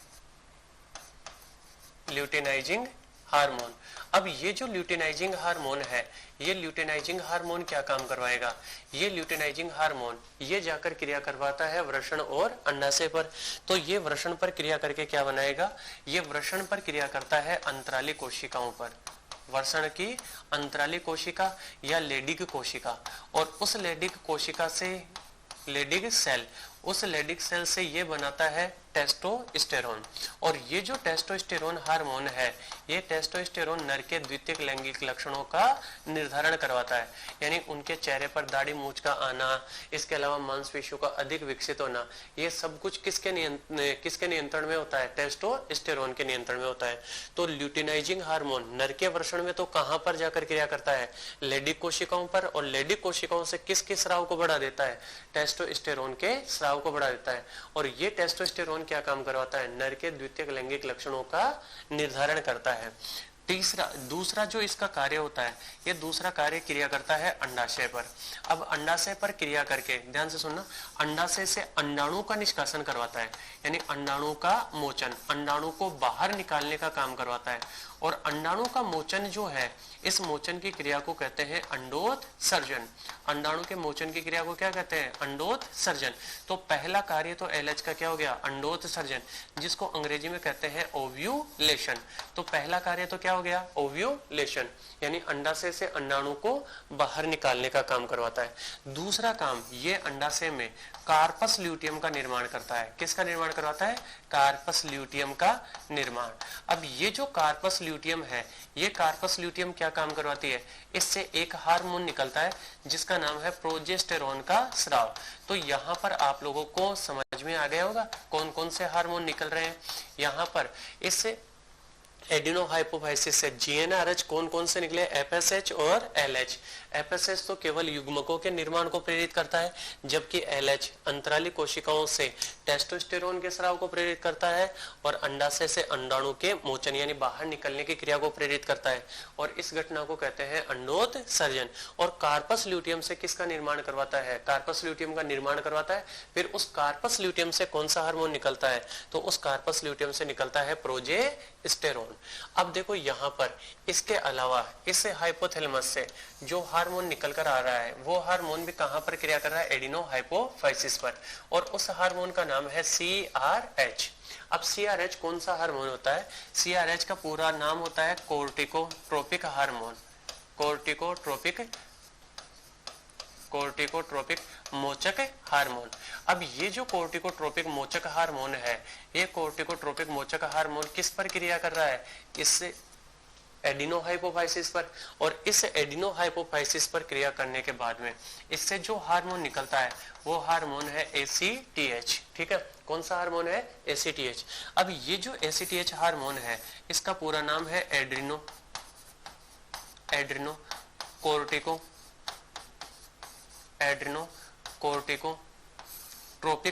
ल्यूटिनाइजिंग हार्मोन। अब ये जो ल्यूटिनाइजिंग हार्मोन है, ये ल्यूटिनाइजिंग हार्मोन क्या काम करवाएगा, ये ल्यूटिनाइजिंग हार्मोन ये जाकर क्रिया करवाता है वृषण और अंडाशय पर। तो ये वृषण पर क्रिया करके क्या बनाएगा, ये वृषण पर क्रिया करता है अंतराली कोशिकाओं पर, वृषण की अंतराली कोशिका या लेडिग कोशिका। और उस लेडिग कोशिका से लेडिग सेल, उस लेडिग सेल से ये बनाता है टेस्टोस्टेरोन। और ये जो टेस्टोस्टेरोन हार्मोन है, ये टेस्टोस्टेरोन नर के द्वितीयक लैंगिक लक्षणों का निर्धारण करवाता है। यानी उनके चेहरे पर दाढ़ी मूंछ का आना, इसके अलावा मांसपेशियों का अधिक विकसित होना, ये सब कुछ किसके नियंत्रण में होता है, टेस्टोस्टेरोन के नियंत्रण में होता है। तो ल्यूटिनाइजिंग हार्मोन नर के वृषण में तो कहां पर जाकर क्रिया करता है, लेडिग कोशिकाओं पर। और लेडिग कोशिकाओं से किस स्राव को बढ़ा देता है, टेस्टोस्टेरोन के स्राव को बढ़ा देता है। और ये टेस्टोस्टेरोन क्या काम करवाता है, नर के द्वितीयक लैंगिक लक्षणों का निर्धारण करता है। दूसरा जो इसका कार्य होता है, ये दूसरा कार्य क्रिया करता है अंडाशय पर। अब अंडाशय पर क्रिया करके ध्यान से सुनना, अंडाशय से अंडाणु का निष्कासन करवाता है, यानी अंडाणु का मोचन, अंडाणु को बाहर निकालने का काम करवाता है। और अंडाणु का मोचन जो है, इस मोचन की क्रिया को कहते हैं अंडोत्सर्जन। अंडाणु के मोचन की क्रिया को क्या कहते हैं, अंडोत्सर्जन। तो पहला कार्य तो LH का क्या हो गया, अंडोत्सर्जन, जिसको अंग्रेजी में कहते हैं ओव्यूलेशन। तो पहला कार्य तो क्या हो गया, ओव्यूलेशन, यानी अंडाशय से अंडाणु को बाहर निकालने का काम करवाता है। दूसरा काम, ये अंडाशय में कार्पस ल्यूटियम का निर्माण करता है। किसका निर्माण करवाता है, कार्पस ल्यूटियम का निर्माण। अब ये जो कार्पस ल्यूटियम है, ये कार्पस ल्यूटियम क्या काम करवाती है, इससे एक हार्मोन निकलता है जिसका नाम है प्रोजेस्टेरोन का स्राव। तो यहाँ पर आप लोगों को समझ में आ गया होगा कौन कौन से हार्मोन निकल रहे हैं। यहाँ पर इससे एडिनोहाइपोफाइसिस से GnRH कौन कौन से निकले, FSH और LH। FSH तो केवल युग्मकों के निर्माण को प्रेरित करता है, जबकि LH अंतराली कोशिकाओं से टेस्टोस्टेरोन के स्राव को प्रेरित करता है और अंडाशय से अंडाणु के मोचन यानी बाहर निकलने की क्रिया को प्रेरित करता है। और इस घटना को कहते हैं अंडोत्सर्जन। और कार्पस ल्यूटियम से किसका निर्माण करवाता है, कार्पस ल्यूटियम का निर्माण करवाता है। फिर उस कार्पस ल्यूटियम से कौन सा हार्मोन निकलता है, तो उस कार्पस ल्यूटियम से निकलता है प्रोजेस्टेरोन। अब देखो यहाँ पर इसके अलावा इस हाइपोथैलेमस से जो हार्मोन निकल कर आ रहा है, वो हार्मोन भी कहां पर क्रिया कर रहा है, एडिनोहाइपोफाइसिस पर। और उस हार्मोन का नाम है CRH। अब CRH कौन सा हार्मोन होता है, CRH का पूरा नाम होता है कोर्टिकोट्रोपिक हार्मोन, कोर्टिकोट्रोपिक मोचक हार्मोन। अब ये जो कोर्टिकोट्रोपिक मोचक हार्मोन है, ये कोर्टिकोट्रोपिक मोचक हार्मोन किस पर क्रिया कर रहा है, इससे एडिनोहाइपोफाइसिस पर। और इस एडिनोहाइपोफाइसिस पर क्रिया करने के बाद में इससे जो हार्मोन निकलता है वो हार्मोन है ACTH। ठीक है, कौन सा हार्मोन है, ACTH। अब ये जो ACTH हार्मोन है, इसका पूरा नाम है एड्रिनोकोर्टिकोट्रोपिक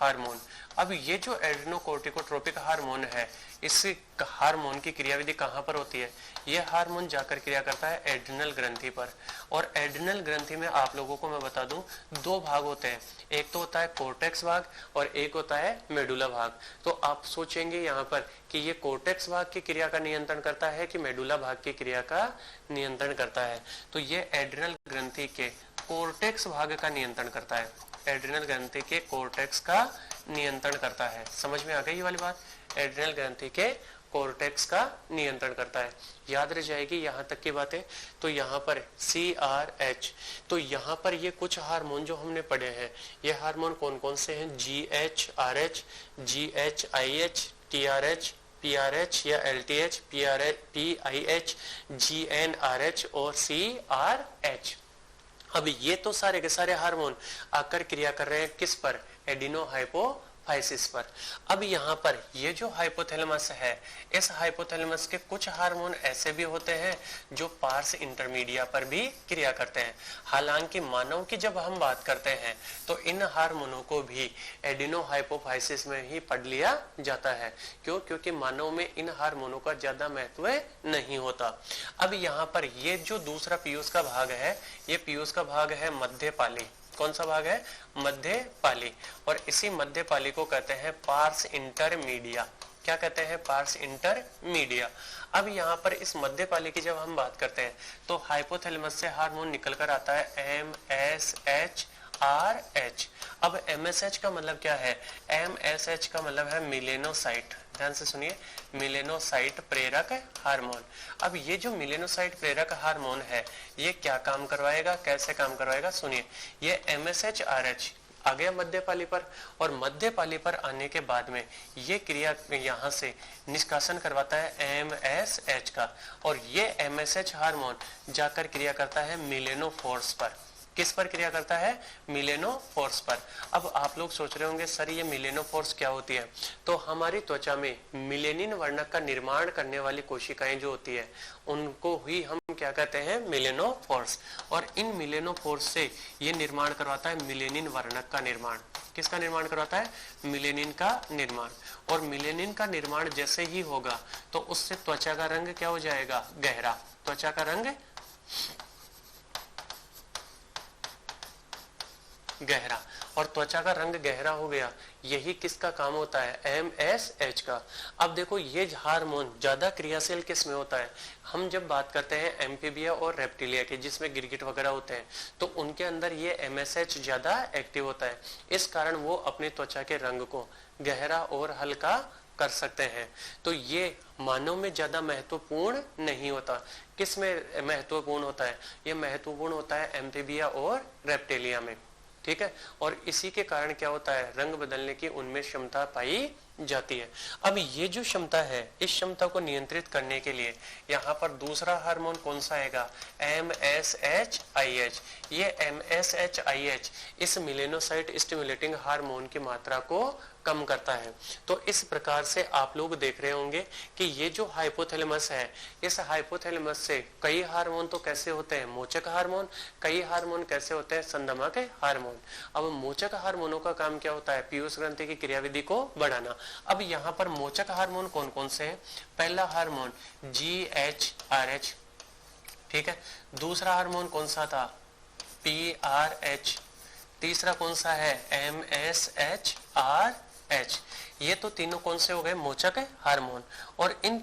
हार्मोन। अब ये जो एड्रिनोकोर्टिकोट्रोपिक हार्मोन है, इस हार्मोन की क्रियाविधि कहां पर होती है, ये हार्मोन जाकर क्रिया करता है एड्रिनल ग्रंथि पर। और एड्रिनल ग्रंथि में आप लोगों को मैं बता दूं, दो भाग होते हैं, एक तो होता है कोर्टेक्स भाग और एक होता है मेडुला भाग। तो आप सोचेंगे यहाँ पर कि ये कोर्टेक्स भाग की क्रिया का नियंत्रण करता है कि मेडुला भाग की क्रिया का नियंत्रण करता है। तो ये एड्रिनल ग्रंथि के कोर्टेक्स भाग का नियंत्रण करता है, एड्रिनल ग्रंथि के कोर्टेक्स का नियंत्रण करता है। समझ में आ गई ये वाली बात, एड्रिनल ग्रंथि के कोर्टेक्स का नियंत्रण करता है। याद रह जाएगी यहां तक की बातें। तो यहाँ पर CRH, तो यहाँ पर ये कुछ हार्मोन जो हमने पढ़े हैं, ये हार्मोन कौन कौन से हैं? GH, RH, GH, IH, TRH, PRH या LTH, PIH, GnRH और CRH। अब ये तो सारे के सारे हार्मोन आकर क्रिया कर रहे हैं किस पर? एडिनोहाइपोफाइसिस पर। अब यहाँ पर ये जो हाइपोथैलेमस है, इस हाइपोथैलेमस के कुछ हार्मोन ऐसे भी होते हैं जो पार्स इंटरमीडिया पर भी क्रिया करते हैं। हालांकि मानव की जब हम बात करते हैं तो इन हार्मोनों को भी एडिनोहाइपोफाइसिस में ही पढ़ लिया जाता है। क्यों? क्योंकि मानव में इन हार्मोनों का ज्यादा महत्व नहीं होता। अब यहाँ पर ये जो दूसरा पीयूष का भाग है, ये पीयूष का भाग है मध्य पाली। कौन सा भाग है? मध्य पाली। और इसी मध्य पाली को कहते हैं पार्स इंटरमीडिया। क्या कहते हैं? Parse intermedia. अब यहाँ पर इस मध्य पाली की जब हम बात करते हैं तो हाइपोथैलेमस से हार्मोन निकल कर आता है MSH-RH। अब MSH का मतलब क्या है? MSH का मतलब है मिलेनोसाइट। ध्यान से सुनिए, मिलेनोसाइट प्रेरक हार्मोन। अब ये जो मिलेनोसाइट प्रेरक हार्मोन है, ये क्या काम करवाएगा, कैसे काम करवाएगा? सुनिए, ये MSH-RH आ गया मध्य पाली पर, और मध्य पाली पर आने के बाद में ये क्रिया यहाँ से निष्कासन करवाता है MSH का, और ये MSH हार्मोन जाकर क्रिया करता है मिलेनोफोर्स पर। किस पर क्रिया करता है? मिलेनोफोर्स पर। अब आप लोग सोच रहे होंगे सर ये मिलेनोफोर्स क्या होती है? तो हमारी त्वचा में मिलेनिन वर्णक का निर्माण करने वाली कोशिकाएं जो होती है उनको ही हम क्या कहते हैं? मिलेनोफोर्स। और इन मिलेनोफोर्स से ये निर्माण करवाता है मिलेनिन वर्णक का निर्माण। किसका निर्माण करवाता है? मिलेनिन का निर्माण। और मिलेनिन का निर्माण जैसे ही होगा तो उससे त्वचा का रंग क्या हो जाएगा? गहरा। त्वचा का रंग गहरा, और त्वचा का रंग गहरा हो गया, यही किसका काम होता है? MSH का। अब देखो ये हार्मोन ज्यादा क्रियाशील किस में होता है? हम जब बात करते हैं एम्फीबिया और रेप्टिलिया के, जिसमें गिरगिट वगैरह होते हैं, तो उनके अंदर ये MSH ज्यादा एक्टिव होता है। इस कारण वो अपनी त्वचा के रंग को गहरा और हल्का कर सकते हैं। तो ये मानव में ज्यादा महत्वपूर्ण नहीं होता। किस में महत्वपूर्ण होता है? ये महत्वपूर्ण होता है एम्फीबिया और रेप्टिलिया में। ठीक है, और इसी के कारण क्या होता है? रंग बदलने की उनमें क्षमता पाई जाती है। अब ये जो क्षमता है, इस क्षमता को नियंत्रित करने के लिए यहाँ पर दूसरा हार्मोन कौन सा आएगा? MSH-IH। ये MSH-IH इस मिलेनोसाइट स्टिमुलेटिंग हार्मोन की मात्रा को कम करता है। तो इस प्रकार से आप लोग देख रहे होंगे कि ये जो हाइपोथैलेमस है, इस हाइपोथैलेमस से कई हार्मोन तो कैसे होते हैं? मोचक हार्मोन। कई हार्मोन कैसे होते हैं? संदमक हार्मोन। अब मोचक हार्मोनों का काम क्या होता है? पीयूष ग्रंथि की क्रियाविधि को बढ़ाना। अब यहाँ पर मोचक हार्मोन कौन कौन से हैं? पहला हार्मोन GH-RH। ठीक है, दूसरा हार्मोन कौन सा था? PRH। तीसरा कौन सा है? MSH-RH। ये तो तीनों कौन से हो गए? मोचक हार्मोन। और इन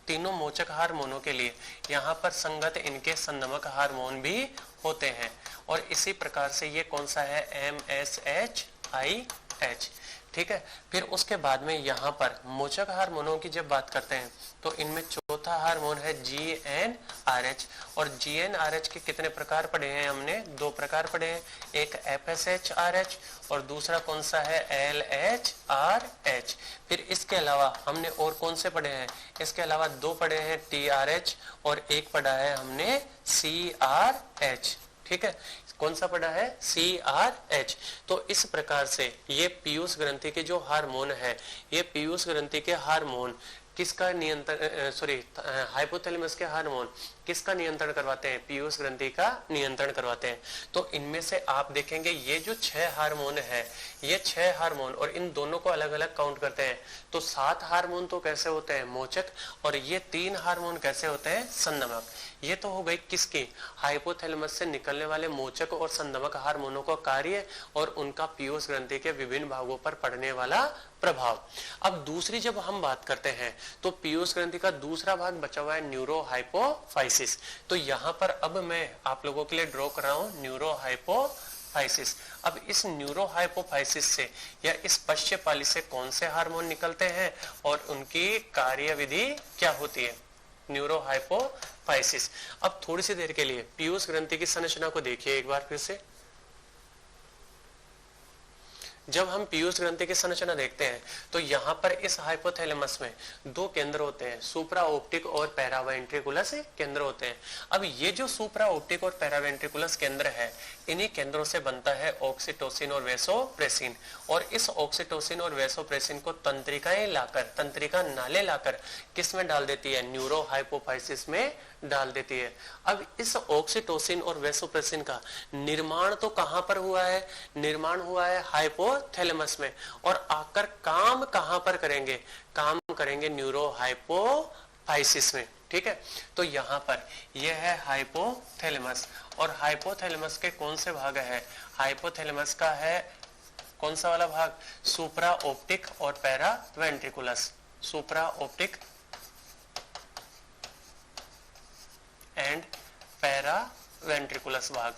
तीनों मोचक हार्मोनों के लिए यहाँ पर संगत इनके संदमक हार्मोन भी होते हैं। और इसी प्रकार से ये कौन सा है? MSH-IH। ठीक है, फिर उसके बाद में यहाँ पर मोचक हार्मोनों की जब बात करते हैं तो इनमें चौथा हार्मोन है GnRH। और GnRH के कितने प्रकार पढ़े हैं हमने? 2 प्रकार पढ़े हैं, एक FSH-RH और दूसरा कौन सा है? LHRH। फिर इसके अलावा हमने और कौन से पढ़े हैं? इसके अलावा 2 पढ़े हैं TRH और एक पढ़ा है हमने CRH। ठीक है, कौन सा पढ़ा है? CRH। तो इस प्रकार से ये पीयूष ग्रंथि के जो हार्मोन है, ये पीयूष ग्रंथि के हार्मोन किसका नियंत्रण, सॉरी हाइपोथैलेमस के हार्मोन किसका नियंत्रण करवाते हैं? पीयूष ग्रंथि का नियंत्रण करवाते हैं। तो इनमें से आप देखेंगे ये जो 6 हार्मोन है, ये 6 हार्मोन, और इन दोनों को अलग अलग काउंट करते हैं तो 7 हार्मोन तो कैसे होते हैं? मोचक। और ये 3 हार्मोन कैसे होते हैं? संदमक। ये तो हो गई किसकी? हाइपोथैलेमस से निकलने वाले मोचक और संदमक हार्मोनों का कार्य और उनका पीयूष ग्रंथि के विभिन्न भागों पर पड़ने वाला प्रभाव। अब दूसरी जब हम बात करते हैं तो पीयूष ग्रंथि का दूसरा भाग बचा हुआ है न्यूरोहाइपोफाइसिस। तो यहाँ पर अब मैं आप लोगों के लिए ड्रॉ कर रहा हूं न्यूरोहाइपोफाइसिस। हाइपोफाइसिस। अब इस न्यूरोहाइपोफाइसिस से या इस पश्चपाली से कौन से हार्मोन निकलते हैं और उनकी कार्यविधि क्या होती है? न्यूरोहाइपोफाइसिस। अब थोड़ी सी देर के लिए पीयूष ग्रंथि की संरचना को देखिए एक बार फिर से। जब हम पीयूष ग्रंथि की संरचना देखते हैं तो यहाँ पर इस हाइपोथैलेमस में दो केंद्र होते हैं, सुप्रा ऑप्टिक और पैरावेंट्रिकुलस केंद्र होते हैं। अब ये जो सुप्रा ऑप्टिक और पैरावेंट्रिकुलस केंद्र है, इन्हीं केंद्रों से बनता है ऑक्सीटोसिन और वेसोप्रेसिन, और इस ऑक्सीटोसिन और वेसोप्रेसिन को तंत्रिकाएं लाकर, तंत्रिका नाले लाकर किस में डाल देती है? न्यूरोहाइपोफाइसिस में डाल देती है। अब इस ऑक्सीटोसिन और वेसोप्रेसिन का निर्माण तो कहां पर हुआ है? निर्माण हुआ है हाइपोथैलेमस में, और आकर काम कहां पर करेंगे? काम करेंगे न्यूरोहाइपोफाइसिस में। ठीक है, तो यहां पर यह है हाइपोथैलेमस, और हाइपोथैलेमस के कौन से भाग है? हाइपोथैलेमस का है कौन सा वाला भाग? सुप्रा ऑप्टिक और पैरावेंट्रिकुलस। सुप्रा ऑप्टिक एंड पैरावेंट्रिकुलस भाग।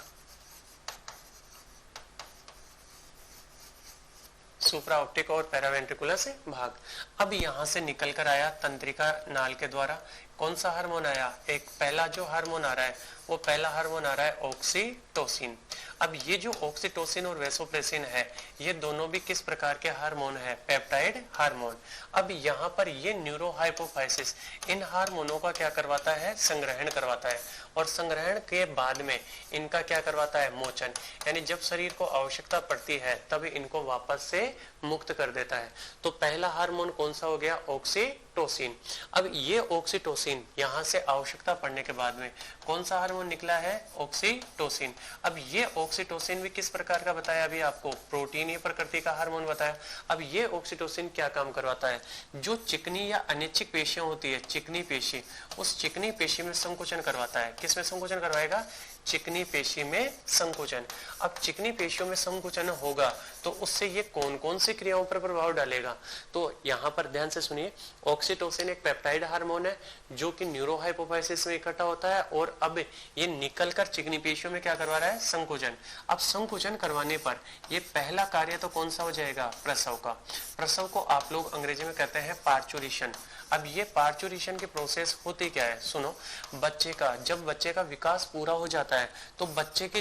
सुप्रा ऑप्टिक और पैरावेंट्रिकुलस भाग। अब यहां से निकल कर आया तंत्रिका नाल के द्वारा कौन सा हार्मोन आया? एक पहला जो हार्मोन आ रहा है वो पहला हार्मोन आ रहा है ऑक्सीटोसिन। अब ये जो ऑक्सीटोसिन और वेसोप्रेसिन है, ये दोनों भी किस प्रकार के हार्मोन है? Peptide hormone. अब यहाँ पर ये न्यूरोहाइपोफाइसिस इन हार्मोनों का क्या करवाता है? संग्रहण करवाता है, और संग्रहण के बाद में इनका क्या करवाता है? मोचन। यानी जब शरीर को आवश्यकता पड़ती है तब इनको वापस से मुक्त कर देता है। तो पहला हार्मोन कौन सा हो गया? ऑक्सीटोसिन। अब ये ऑक्सीटोसिन यहाँ से आवश्यकता पड़ने के बाद में कौन सा हार्मोन निकला है? ऑक्सीटोसिन। अब ये ऑक्सीटोसिन भी किस प्रकार का बताया अभी आपको? प्रोटीनीय प्रकृति का हार्मोन बताया। अब ये ऑक्सीटोसिन क्या काम करवाता है? जो चिकनी या अनिच्छिक पेशियां होती है, चिकनी पेशी, उस चिकनी पेशी में संकुचन करवाता है। किसमें संकुचन करवाएगा? चिकनी पेशी में संकुचन। अब चिकनी पेशियों में संकुचन होगा तो उससे ये कौन कौन सी क्रियाओं पर प्रभाव डालेगा? तो यहाँ पर ध्यान से सुनिए, ऑक्सीटोसिन एक पेप्टाइड हार्मोन है जो कि न्यूरोहाइपोफाइसिस में इकट्ठा होता है, और अब ये निकलकर चिकनी पेशियों में क्या करवा रहा है? संकुचन। अब संकुचन करवाने पर ये पहला कार्य तो कौन सा हो जाएगा? प्रसव का। प्रसव को आप लोग अंग्रेजी में कहते हैं पार्चुरेशन। अब ये पार्चुरेशन की प्रोसेस होती क्या है? सुनो, बच्चे का जब बच्चे का विकास पूरा हो जाता है तो बच्चे के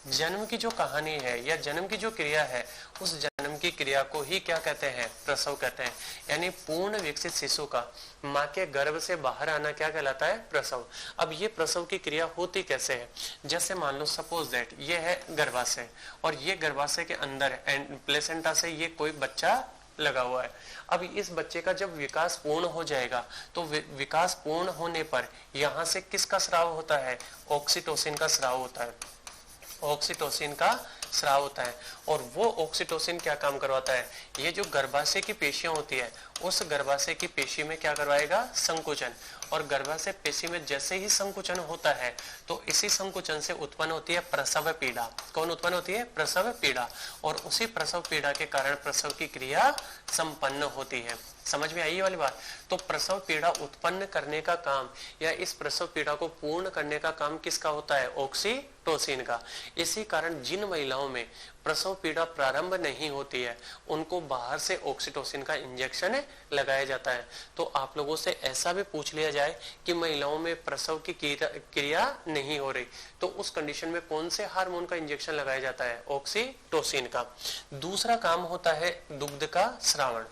जन्म की जो कहानी है या जन्म की जो क्रिया है, उस जन्म की क्रिया को ही क्या कहते हैं? प्रसव कहते हैं। यानी पूर्ण विकसित शिशु का माँ के गर्भ से बाहर आना क्या कहलाता है? प्रसव। अब ये प्रसव की क्रिया होती कैसे है? जैसे मान लो सपोज दैट ये है गर्भाशय, और ये गर्भाशय के अंदर प्लेसेंटा से ये कोई बच्चा लगा हुआ है। अब इस बच्चे का जब विकास पूर्ण हो जाएगा तो विकास पूर्ण होने पर यहाँ से किसका स्राव होता है? ऑक्सीटोसिन का स्राव होता है। ऑक्सीटोसिन का स्राव होता है, और वो ऑक्सीटोसिन क्या काम करवाता है? ये जो गर्भाशय की पेशियां होती है, उस गर्भाशय की पेशी में क्या करवाएगा? संकुचन। और गर्भाशय पेशी में जैसे ही संकुचन होता है तो इसी संकुचन से उत्पन्न होती है प्रसव पीड़ा। कौन उत्पन्न होती है? प्रसव पीड़ा। और उसी प्रसव पीड़ा के कारण प्रसव की क्रिया संपन्न होती है। समझ में आई ये वाली बात? तो प्रसव पीड़ा उत्पन्न करने का काम या इस प्रसव पीड़ा को पूर्ण करने का काम किसका होता है? ऑक्सीटोसिन का। इसी कारण जिन महिलाओं में प्रसव पीड़ा प्रारंभ नहीं होती है उनको बाहर से ऑक्सीटोसिन का इंजेक्शन लगाया जाता है। तो आप लोगों से ऐसा भी पूछ लिया जाए कि महिलाओं में प्रसव की क्रिया नहीं हो रही, तो उस कंडीशन में कौन से हार्मोन का इंजेक्शन लगाया जाता है? ऑक्सीटोसिन का। दूसरा काम होता है दुग्ध का स्रावण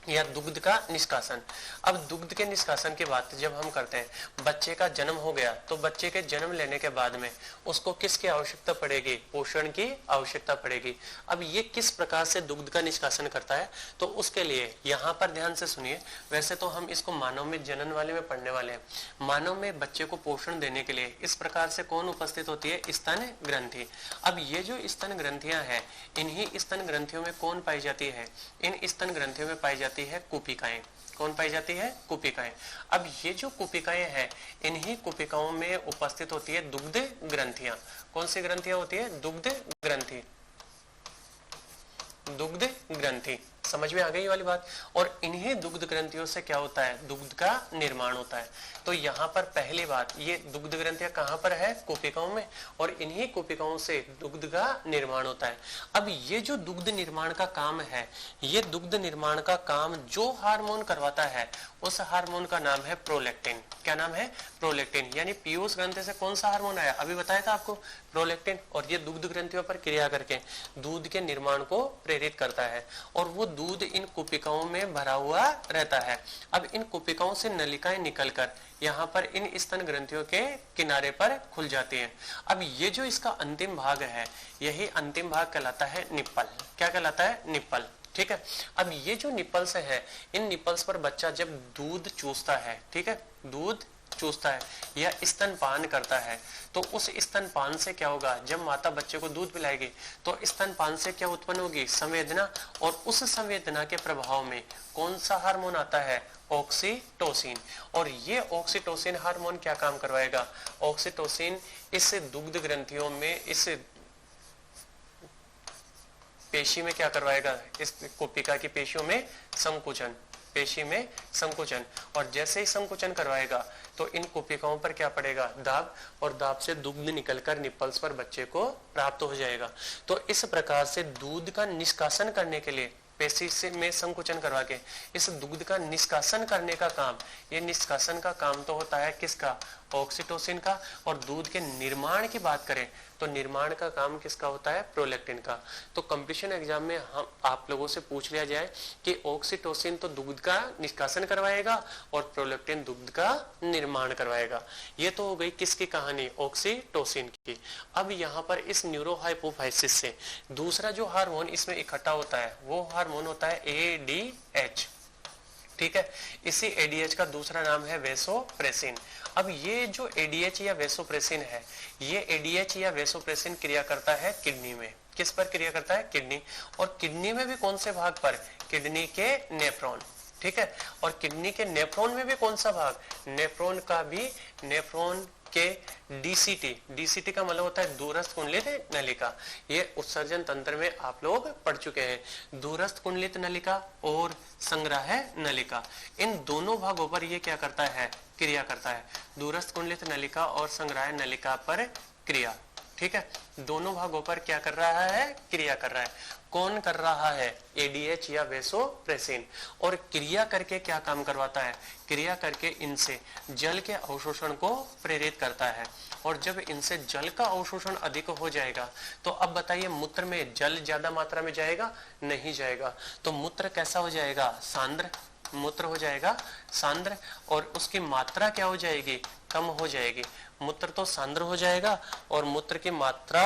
या दुग्ध का निष्कासन। अब दुग्ध के निष्कासन की बात जब हम करते हैं, बच्चे का जन्म हो गया तो बच्चे के जन्म लेने के बाद में उसको किसकी आवश्यकता पड़ेगी? पोषण की आवश्यकता पड़ेगी। अब ये किस प्रकार से दुग्ध का निष्कासन करता है? तो उसके लिए यहाँ पर ध्यान से सुनिए। वैसे तो हम इसको मानव में जनन वाले में पढ़ने वाले हैं। मानव में बच्चे को पोषण देने के लिए इस प्रकार से कौन उपस्थित होती है? स्तन ग्रंथि। अब ये जो स्तन ग्रंथियां हैं, इन्हीं स्तन ग्रंथियों में कौन पाई जाती है? इन स्तन ग्रंथियों में पाई जाती है कुपिकाएं। कौन पाई जाती है? कुपिकाएं। अब ये जो कुपिकाएं हैं, इन्हीं कुपिकाओं में उपस्थित होती है दुग्ध ग्रंथियां। कौन सी ग्रंथियां होती है? दुग्ध ग्रंथि। दुग्ध ग्रंथि। समझ में आ गई ये वाली बात। और इन्हीं दुग्ध ग्रंथियों से क्या होता है, दुग्ध का निर्माण होता है। तो यहाँ पर पहली बात, ये दुग्ध ग्रंथियां कहाँ पर है, कोशिकाओं में, और इन्हीं कोशिकाओं से दुग्ध का निर्माण होता है। अब ये जो दुग्ध निर्माण का काम है, ये दुग्ध निर्माण का काम जो हार्मोन करवाता है उस हार्मोन का नाम है प्रोलैक्टिन। क्या नाम है, प्रोलैक्टिन। यानी पीयूष ग्रंथि से कौन सा हार्मोन आया, अभी बताया था आपको, प्रोलैक्टिन। और ये दुग्ध ग्रंथियों पर क्रिया करके दूध के निर्माण को प्रेरित करता है और वो दूध इन कोशिकाओं में भरा हुआ रहता है। अब इन कोशिकाओं से नलिकाएं निकलकर यहाँ पर इन स्तन ग्रंथियों के किनारे पर खुल जाती हैं। अब ये जो इसका अंतिम भाग है, यही अंतिम भाग कहलाता है निप्पल। क्या कहलाता है, निप्पल। ठीक है। अब ये जो निप्पल्स है, इन निप्पल्स पर बच्चा जब दूध चूसता है, ठीक है, दूध चूसता है या स्तनपान करता है, तो उस स्तनपान से क्या होगा, जब माता बच्चे को दूध पिलाएगी तो स्तनपान से क्या उत्पन्न होगी, संवेदना। और उस संवेदना के प्रभाव में कौन सा हार्मोन आता है, ऑक्सीटोसिन। और ये ऑक्सीटोसिन हार्मोन क्या काम करवाएगा, ऑक्सीटोसिन इस दुग्ध ग्रंथियों में, इस पेशी में क्या करवाएगा, इस कोशिका की पेशियों में संकुचन, पेशी में संकुचन। और जैसे ही संकुचन करवाएगा तो इन कोशिकाओं पर क्या पड़ेगा, दाब, और दाब से दुग्ध निकलकर निप्पल्स पर बच्चे को प्राप्त हो जाएगा। तो इस प्रकार से दूध का निष्कासन करने के लिए पेशी से में संकुचन करवा के इस दुग्ध का निष्कासन करने का काम, ये निष्कासन का काम तो होता है किसका, ऑक्सीटोसिन का। और दूध के निर्माण की बात करें तो निर्माण का काम किसका होता है, प्रोलैक्टिन का। तो कंपटीशन एग्जाम में हम आप लोगों से पूछ लिया जाए कि ऑक्सीटोसिन तो दूध का निष्कासन करवाएगा और प्रोलैक्टिन दूध का निर्माण करवाएगा। ये तो हो गई किसकी कहानी, ऑक्सीटोसिन की। अब यहाँ पर इस न्यूरोहाइपोफाइसिस से दूसरा जो हार्मोन इसमें इकट्ठा होता है वो हार्मोन होता है ADH। ठीक है, इसी एडीएच का दूसरा नाम है वेसोप्रेसिन। अब ये जो एडीएच या वेसोप्रेसिन है, ये एडीएच या वेसोप्रेसिन क्रिया करता है किडनी में। किस पर क्रिया करता है, किडनी। और किडनी में भी कौन से भाग पर, किडनी के नेफ्रॉन। ठीक है, और किडनी के नेफ्रॉन में भी कौन सा भाग, नेफ्रॉन का भी, नेफ्रॉन के डीसीटी, डीसीटी का मतलब होता है दूरस्थ कुंडलित नलिका। ये उत्सर्जन तंत्र में आप लोग पढ़ चुके हैं। दूरस्थ कुंडलित नलिका और संग्राह नलिका, इन दोनों भागों पर ये क्या करता है, क्रिया करता है। दूरस्थ कुंडलित नलिका और संग्राह नलिका पर क्रिया। ठीक है, दोनों भागों पर क्या कर रहा है, क्रिया कर रहा है। कौन कर रहा है, एडीएच या वेसोप्रेसिन। और क्रिया करके क्या काम करवाता है, क्रिया करके इनसे जल के अवशोषण को प्रेरित करता है। और जब इनसे जल का अवशोषण अधिक हो जाएगा तो अब बताइए मूत्र में जल ज्यादा मात्रा में जाएगा, नहीं जाएगा। तो मूत्र कैसा हो जाएगा, सांद्र, मूत्र हो जाएगा सांद्र। और उसकी मात्रा क्या हो जाएगी, कम हो जाएगी। मूत्र तो सांद्र हो जाएगा और मूत्र की मात्रा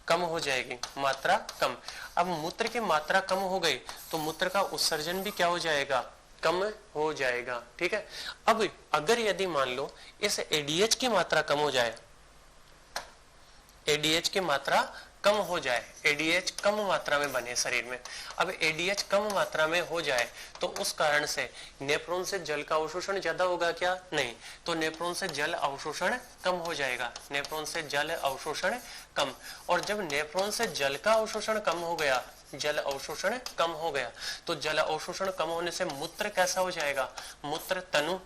कम हो जाएगी, मात्रा कम। अब मूत्र की मात्रा कम हो गई तो मूत्र का उत्सर्जन भी क्या हो जाएगा, कम हो जाएगा। ठीक है, अब अगर यदि मान लो इस एडीएच की मात्रा कम हो जाए, एडीएच की मात्रा कम हो जाए, एडीएच कम मात्रा में बने शरीर में। अब एडीएच कम मात्रा में हो जाए तो उस कारण से नेफ्रॉन से जल का अवशोषण ज्यादा होगा क्या, नहीं। तो नेफ्रॉन से जल अवशोषण कम हो जाएगा, नेफ्रॉन से जल अवशोषण कम। और जब नेफ्रॉन से जल का अवशोषण कम हो गया, जल अवशोषण कम हो गया, तो जल अवशोषण कम होने से मूत्र कैसा हो जाएगा, मूत्र तनु।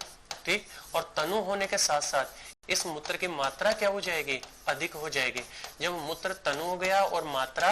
ठीक, और तनु होने के साथ साथ इस मूत्र की मात्रा क्या हो जाएगी, अधिक हो जाएगी। जब मूत्र तनु हो गया और मात्रा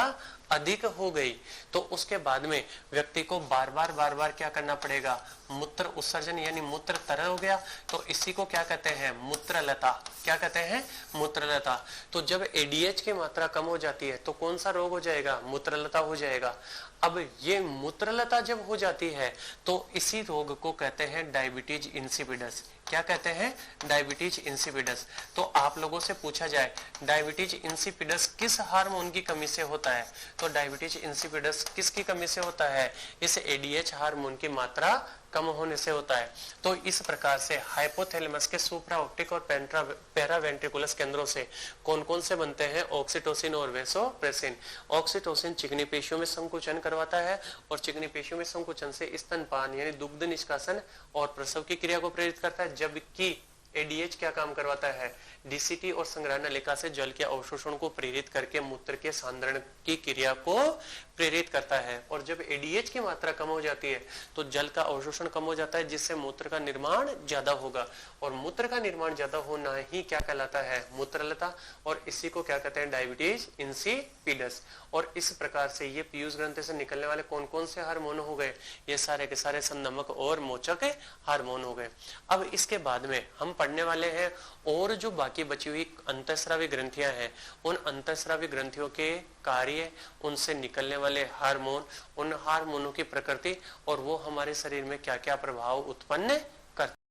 अधिक हो गई तो उसके बाद में व्यक्ति को बार बार क्या करना पड़ेगा, मूत्र उत्सर्जन, यानी मूत्र तरल हो गया तो इसी को क्या कहते हैं, मूत्रलता। क्या कहते हैं, मूत्रलता। तो जब एडीएच की मात्रा कम हो जाती है तो कौन सा रोग हो जाएगा, मूत्रलता हो जाएगा। अब ये मूत्रलता जब हो जाती है तो इसी रोग को कहते हैं डायबिटीज इंसिपिडस। क्या कहते हैं, डायबिटीज इंसिपिडस। तो आप लोगों से पूछा जाए डायबिटीज इंसिपिडस किस हार्मोन की कमी से होता है, तो डायबिटीज इंसिपिडस किसकी कमी से होता है, इस एडीएच हार्मोन की मात्रा कम होने से होता है। तो इस प्रकार से हाइपोथैलेमस के सुप्राऑप्टिक और पैरावेंट्रिकुलस केंद्रों से कौन कौन से बनते हैं, ऑक्सीटोसिन और वेसोप्रेसिन। ऑक्सीटोसिन चिकनी पेशियों में संकुचन करवाता है और चिकनी पेशियों में संकुचन से स्तनपान यानी दुग्ध निष्कासन और प्रसव की क्रिया को प्रेरित करता है, जबकि एडीएच क्या काम करवाता है, डीसीटी और संग्रह नलिका से जल के अवशोषण को प्रेरित करके मूत्र के सांद्रण की क्रिया को प्रेरित करता है। और जब एडीएच की मात्रा कम हो जाती है तो जल का अवशोषण कम हो जाता है, जिससे मूत्र का निर्माण ज्यादा होगा, और मूत्र का निर्माण ज्यादा होना ही क्या कहलाता है, मूत्रलता, और इसी को क्या कहते हैं, डायबिटीज इंसिपिडस। और इस प्रकार से ये पीयूष ग्रंथि से निकलने वाले कौन कौन से हार्मोन हो गए, ये सारे के सारे संनमक और मोचक हार्मोन हो गए। अब इसके बाद में हम पढ़ने वाले हैं और जो बाकी बची हुई अंतःस्रावी ग्रंथियां हैं, उन अंतःस्रावी ग्रंथियों के कार्य, उनसे निकलने वाले हार्मोन, उन हार्मोनों की प्रकृति, और वो हमारे शरीर में क्या क्या प्रभाव उत्पन्न